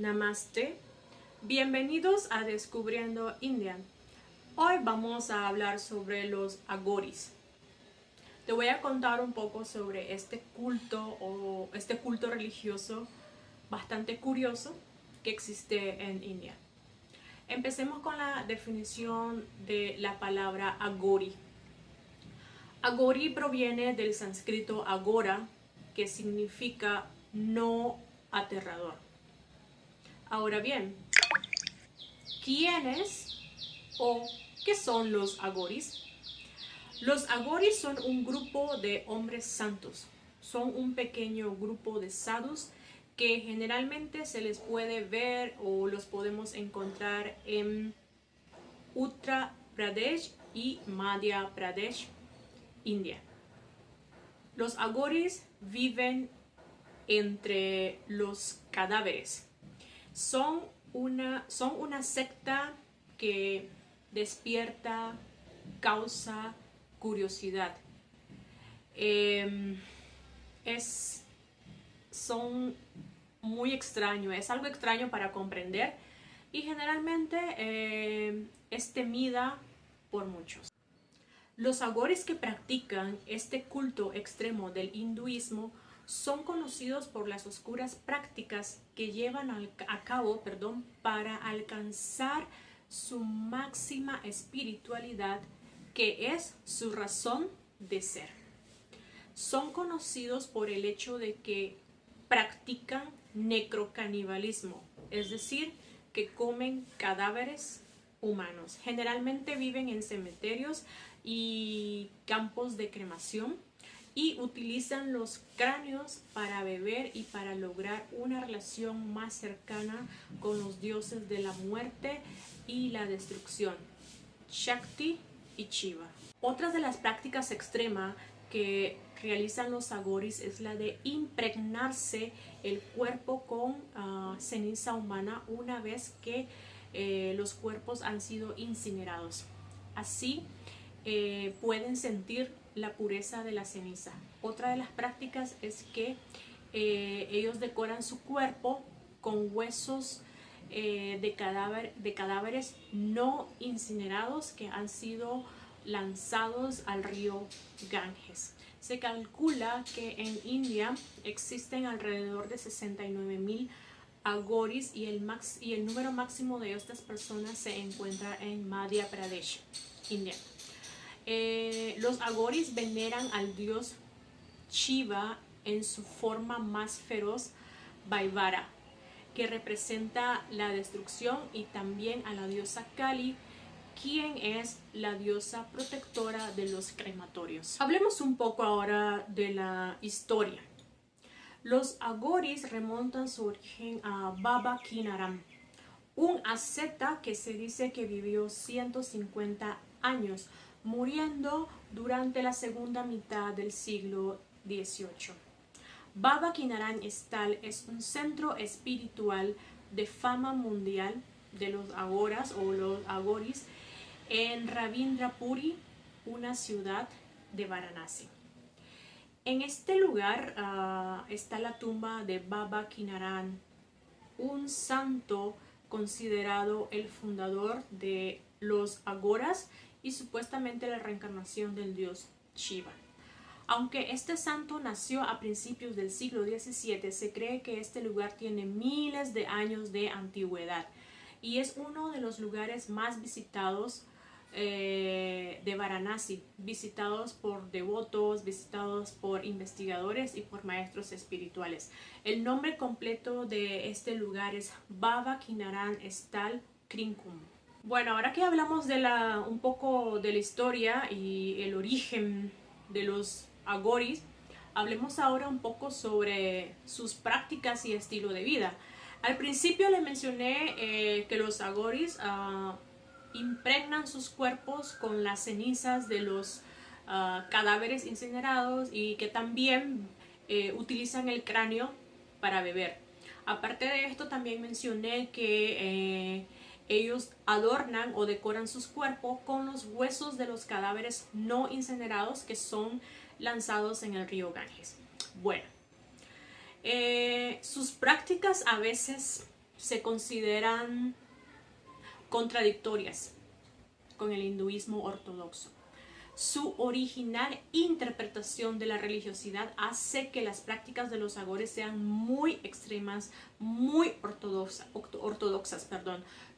Namaste, bienvenidos a Descubriendo India. Hoy vamos a hablar sobre los agoris. Te voy a contar un poco sobre este culto religioso bastante curioso que existe en India. Empecemos con la definición de la palabra agori. Agori proviene del sánscrito agora, que significa no aterrador. Ahora bien, ¿quiénes o qué son los agoris? Los agoris son un grupo de hombres santos. Son un pequeño grupo de sadhus que generalmente se les puede ver o los podemos encontrar en Uttar Pradesh y Madhya Pradesh, India. Los agoris viven entre los cadáveres. Son una secta que despierta, causa curiosidad. Son muy extraños, es algo extraño para comprender y generalmente es temida por muchos. Los agoris que practican este culto extremo del hinduismo son conocidos por las oscuras prácticas que llevan a cabo para alcanzar su máxima espiritualidad, que es su razón de ser. Son conocidos por el hecho de que practican necrocanibalismo, es decir, que comen cadáveres humanos. Generalmente viven en cementerios y campos de cremación y utilizan los cráneos para beber y para lograr una relación más cercana con los dioses de la muerte y la destrucción, Shakti y Shiva. Otra de las prácticas extremas que realizan los agoris es la de impregnarse el cuerpo con ceniza humana una vez que los cuerpos han sido incinerados. Así pueden sentir la pureza de la ceniza. Otra de las prácticas es que ellos decoran su cuerpo con huesos de cadáveres no incinerados que han sido lanzados al río Ganges. Se calcula que en India existen alrededor de 69,000 agoris y el número máximo de estas personas se encuentra en Madhya Pradesh, India. Los agoris veneran al dios Shiva en su forma más feroz, Vaivara, que representa la destrucción, y también a la diosa Kali, quien es la diosa protectora de los crematorios. Hablemos un poco ahora de la historia. Los agoris remontan su origen a Baba Kinaram, un asceta que se dice que vivió 150 años, muriendo durante la segunda mitad del siglo XVIII. Baba Kinaran es un centro espiritual de fama mundial de los agoras o los agoris en Ravindrapuri, una ciudad de Varanasi. En este lugar está la tumba de Baba Kinaran, un santo considerado el fundador de los agoras y supuestamente la reencarnación del dios Shiva. Aunque este santo nació a principios del siglo XVII, se cree que este lugar tiene miles de años de antigüedad y es uno de los lugares más visitados de Varanasi, visitados por devotos, visitados por investigadores y por maestros espirituales. El nombre completo de este lugar es Baba Kinaran Sthal Krinkum. Bueno, ahora que hablamos de un poco de la historia y el origen de los agoris, hablemos ahora un poco sobre sus prácticas y estilo de vida. Al principio les mencioné que los agoris impregnan sus cuerpos con las cenizas de los cadáveres incinerados y que también utilizan el cráneo para beber. Aparte de esto, también mencioné que ellos adornan o decoran sus cuerpos con los huesos de los cadáveres no incinerados que son lanzados en el río Ganges. Bueno, sus prácticas a veces se consideran contradictorias con el hinduismo ortodoxo. Su original interpretación de la religiosidad hace que las prácticas de los agores sean muy extremas, muy ortodoxas,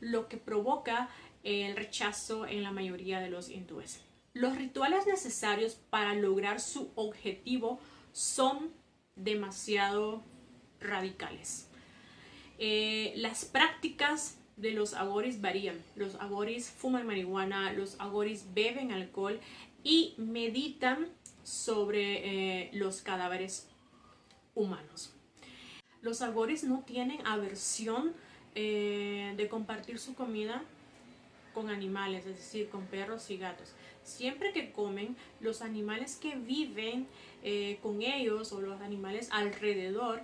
lo que provoca el rechazo en la mayoría de los hindúes. Los rituales necesarios para lograr su objetivo son demasiado radicales. Las prácticas de los agoris varían. Los agoris fuman marihuana, los agoris beben alcohol y meditan sobre los cadáveres humanos. Los agoris no tienen aversión de compartir su comida con animales, es decir, con perros y gatos. Siempre que comen, los animales que viven con ellos o los animales alrededor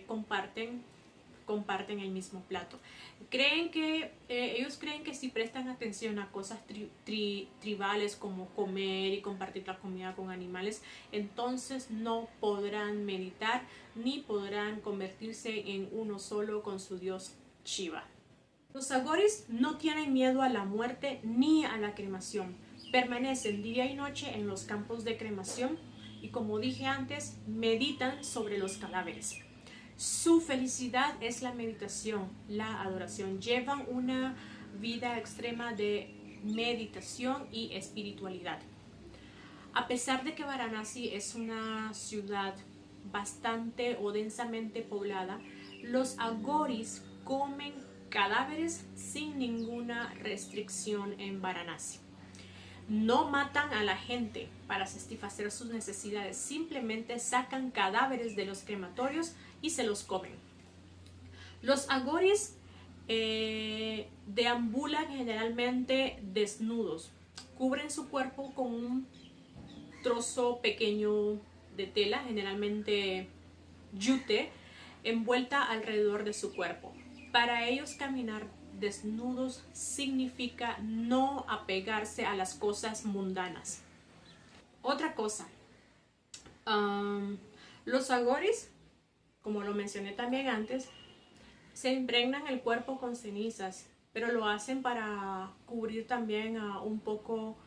comparten el mismo plato. Ellos creen que si prestan atención a cosas tribales como comer y compartir la comida con animales, entonces no podrán meditar ni podrán convertirse en uno solo con su dios Shiva. Los agoris no tienen miedo a la muerte ni a la cremación. Permanecen día y noche en los campos de cremación y, como dije antes, meditan sobre los cadáveres. Su felicidad es la meditación, la adoración. Llevan una vida extrema de meditación y espiritualidad. A pesar de que Varanasi es una ciudad bastante o densamente poblada, los agoris comen cadáveres sin ninguna restricción en Varanasi. No matan a la gente para satisfacer sus necesidades, simplemente sacan cadáveres de los crematorios y se los comen. Los agoris deambulan generalmente desnudos, cubren su cuerpo con un trozo pequeño de tela, generalmente yute, envuelta alrededor de su cuerpo. Para ellos caminar desnudos significa no apegarse a las cosas mundanas. Otra cosa, los agoris, como lo mencioné también antes, se impregnan el cuerpo con cenizas, pero lo hacen para cubrir también un poco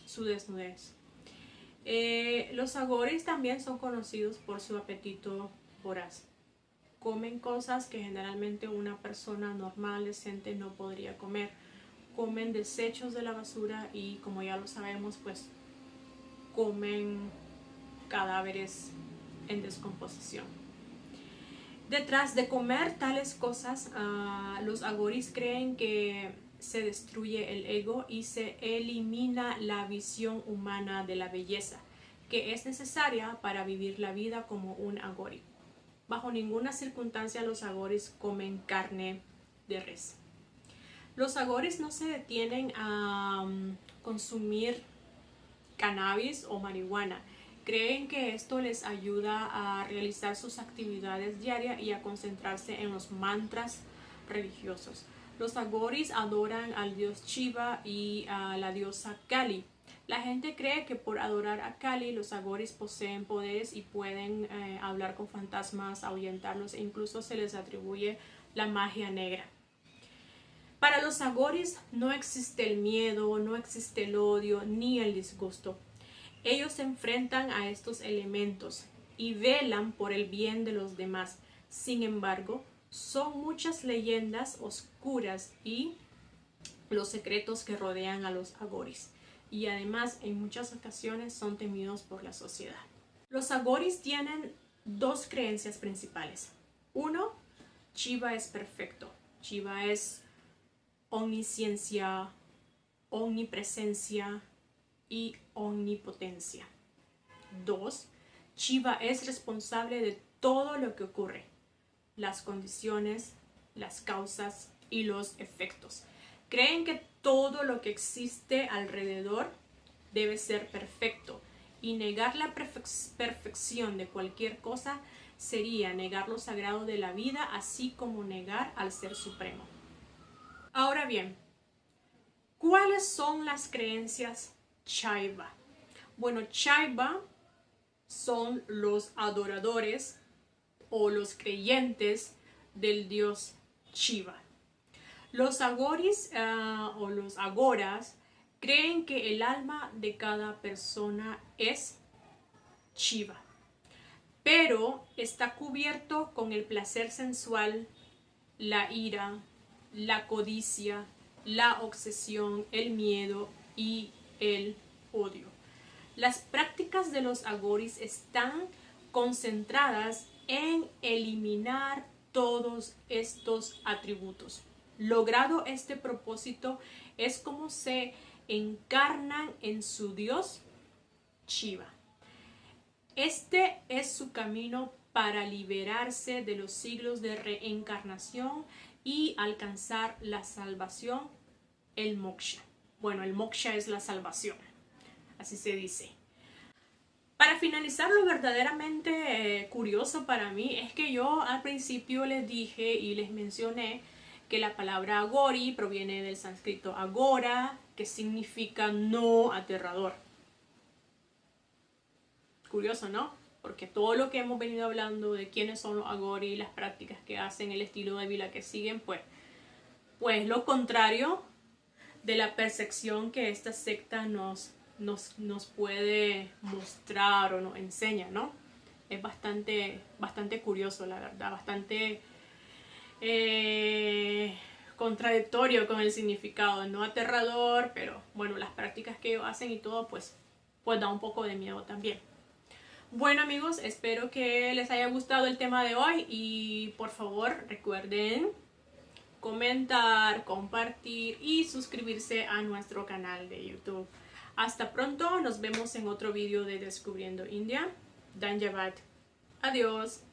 su desnudez. Los agoris también son conocidos por su apetito voraz. Comen cosas que generalmente una persona normal, decente, no podría comer. Comen desechos de la basura y, como ya lo sabemos, pues comen cadáveres en descomposición. Detrás de comer tales cosas, los agoris creen que se destruye el ego y se elimina la visión humana de la belleza, que es necesaria para vivir la vida como un agori. Bajo ninguna circunstancia los agoris comen carne de res. Los agoris no se detienen a consumir cannabis o marihuana. Creen que esto les ayuda a realizar sus actividades diarias y a concentrarse en los mantras religiosos. Los agoris adoran al dios Shiva y a la diosa Kali. La gente cree que por adorar a Kali, los agoris poseen poderes y pueden hablar con fantasmas, ahuyentarlos e incluso se les atribuye la magia negra. Para los agoris no existe el miedo, no existe el odio ni el disgusto. Ellos se enfrentan a estos elementos y velan por el bien de los demás. Sin embargo, son muchas leyendas oscuras y los secretos que rodean a los agoris. Y además, en muchas ocasiones son temidos por la sociedad. Los agoris tienen dos creencias principales. Uno, Shiva es perfecto. Shiva es omnisciencia, omnipresencia y omnipotencia. Dos, Shiva es responsable de todo lo que ocurre, las condiciones, las causas y los efectos. Creen que todo lo que existe alrededor debe ser perfecto y negar la perfección de cualquier cosa sería negar lo sagrado de la vida, así como negar al Ser Supremo. Ahora bien, ¿cuáles son las creencias Shaiva? Bueno, Shaiva son los adoradores o los creyentes del dios Shiva. Los agoris o los agoras creen que el alma de cada persona es Shiva, pero está cubierto con el placer sensual, la ira, la codicia, la obsesión, el miedo y el odio. Las prácticas de los agoris están concentradas en eliminar todos estos atributos. Logrado este propósito, es como se encarnan en su dios Shiva. Este es su camino para liberarse de los siglos de reencarnación y alcanzar la salvación, el moksha. Bueno, el moksha es la salvación, así se dice. Para finalizar, lo verdaderamente curioso para mí es que yo al principio les dije y les mencioné que la palabra agori proviene del sánscrito agora, que significa no aterrador. Curioso, ¿no? Porque todo lo que hemos venido hablando de quiénes son los agori, las prácticas que hacen, el estilo de vida que siguen, pues lo contrario de la percepción que esta secta nos puede mostrar o nos enseña, ¿no? Es bastante curioso, la verdad, bastante contradictorio con el significado, no aterrador, pero bueno, las prácticas que ellos hacen y todo, pues da un poco de miedo también. Bueno amigos, espero que les haya gustado el tema de hoy y por favor recuerden comentar, compartir y suscribirse a nuestro canal de YouTube. Hasta pronto, nos vemos en otro vídeo de Descubriendo India. Dhanjavad. Adiós.